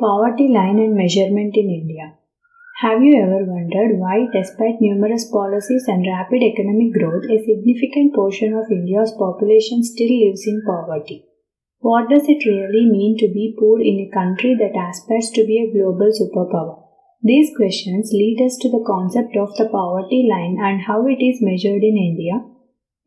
Poverty line and measurement in India. Have you ever wondered why, despite numerous policies and rapid economic growth, a significant portion of India's population still lives in poverty? What does it really mean to be poor in a country that aspires to be a global superpower? These questions lead us to the concept of the poverty line and how it is measured in India,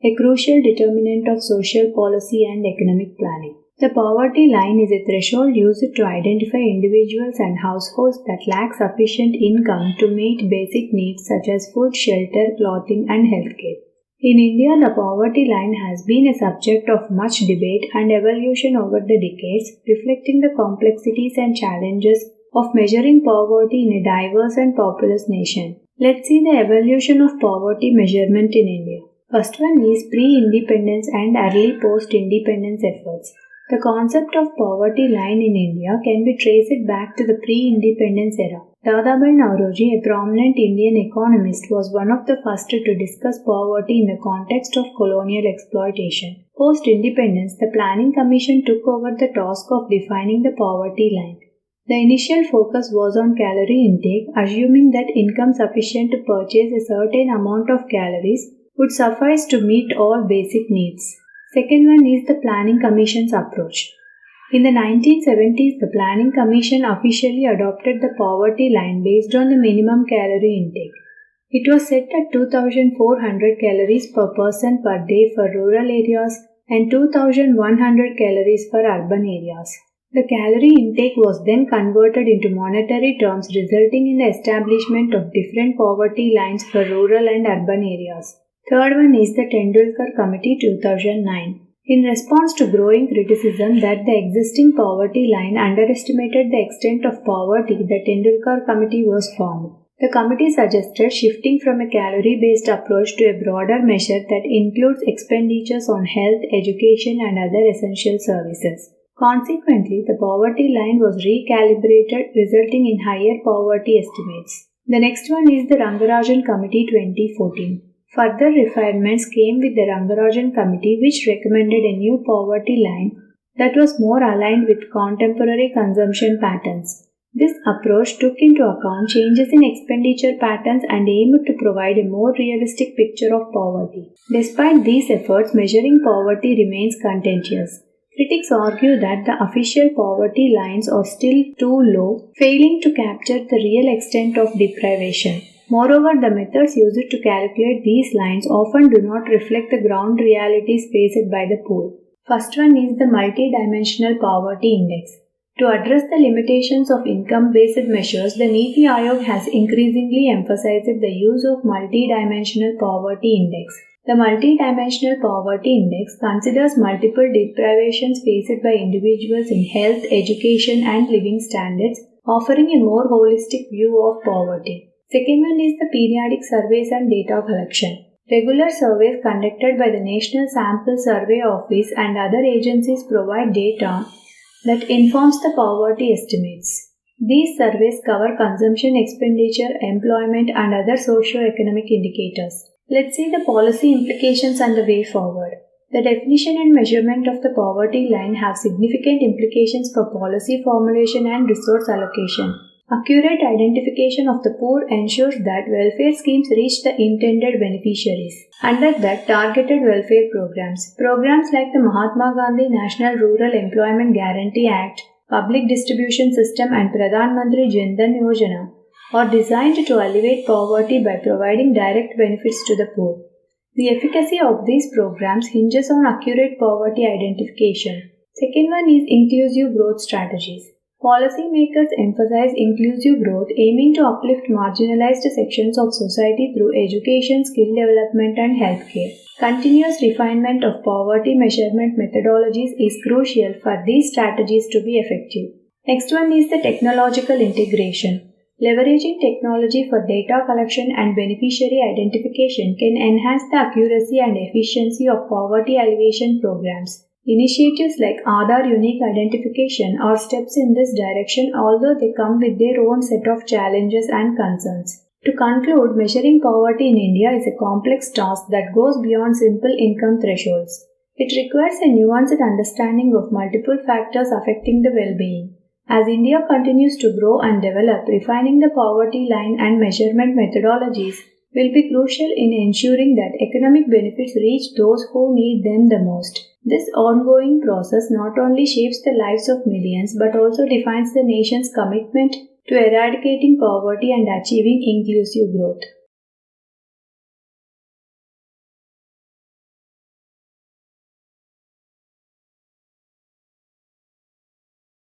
a crucial determinant of social policy and economic planning. The poverty line is a threshold used to identify individuals and households that lack sufficient income to meet basic needs such as food, shelter, clothing, and healthcare. In India, the poverty line has been a subject of much debate and evolution over the decades, reflecting the complexities and challenges of measuring poverty in a diverse and populous nation. Let's see the evolution of poverty measurement in India. First one is pre-independence and early post-independence efforts. The concept of poverty line in India can be traced back to the pre-independence era. Dadabhai Naoroji, a prominent Indian economist, was one of the first to discuss poverty in the context of colonial exploitation. Post-independence, the Planning Commission took over the task of defining the poverty line. The initial focus was on calorie intake, assuming that income sufficient to purchase a certain amount of calories would suffice to meet all basic needs. Second one is the Planning Commission's approach. In the 1970s, the Planning Commission officially adopted the poverty line based on the minimum calorie intake. It was set at 2,400 calories per person per day for rural areas and 2,100 calories for urban areas. The calorie intake was then converted into monetary terms, resulting in the establishment of different poverty lines for rural and urban areas. Third one is the Tendulkar Committee 2009. In response to growing criticism that the existing poverty line underestimated the extent of poverty, the Tendulkar Committee was formed. The committee suggested shifting from a calorie-based approach to a broader measure that includes expenditures on health, education, and other essential services. Consequently, the poverty line was recalibrated, resulting in higher poverty estimates. The next one is the Rangarajan Committee 2014. Further refinements came with the Rangarajan Committee, which recommended a new poverty line that was more aligned with contemporary consumption patterns. This approach took into account changes in expenditure patterns and aimed to provide a more realistic picture of poverty. Despite these efforts, measuring poverty remains contentious. Critics argue that the official poverty lines are still too low, failing to capture the real extent of deprivation. Moreover, the methods used to calculate these lines often do not reflect the ground realities faced by the poor. First one is the Multidimensional Poverty Index. To address the limitations of income-based measures, the Niti Aayog has increasingly emphasized the use of Multidimensional Poverty Index. The Multidimensional Poverty Index considers multiple deprivations faced by individuals in health, education, and living standards, offering a more holistic view of poverty. Second one is the periodic surveys and data collection. Regular surveys conducted by the National Sample Survey Office and other agencies provide data that informs the poverty estimates. These surveys cover consumption, expenditure, employment, and other socio-economic indicators. Let's see the policy implications and the way forward. The definition and measurement of the poverty line have significant implications for policy formulation and resource allocation. Accurate identification of the poor ensures that welfare schemes reach the intended beneficiaries. Under that, targeted welfare programs. Programs like the Mahatma Gandhi National Rural Employment Guarantee Act, Public Distribution System, and Pradhan Mantri Jan Dhan Yojana are designed to alleviate poverty by providing direct benefits to the poor. The efficacy of these programs hinges on accurate poverty identification. Second one is inclusive growth strategies. Policymakers emphasize inclusive growth, aiming to uplift marginalized sections of society through education, skill development, and healthcare. Continuous refinement of poverty measurement methodologies is crucial for these strategies to be effective. Next one is the technological integration. Leveraging technology for data collection and beneficiary identification can enhance the accuracy and efficiency of poverty alleviation programs. Initiatives like Aadhaar unique identification are steps in this direction, although they come with their own set of challenges and concerns. To conclude, measuring poverty in India is a complex task that goes beyond simple income thresholds. It requires a nuanced understanding of multiple factors affecting the well-being. As India continues to grow and develop, refining the poverty line and measurement methodologies will be crucial in ensuring that economic benefits reach those who need them the most. This ongoing process not only shapes the lives of millions but also defines the nation's commitment to eradicating poverty and achieving inclusive growth.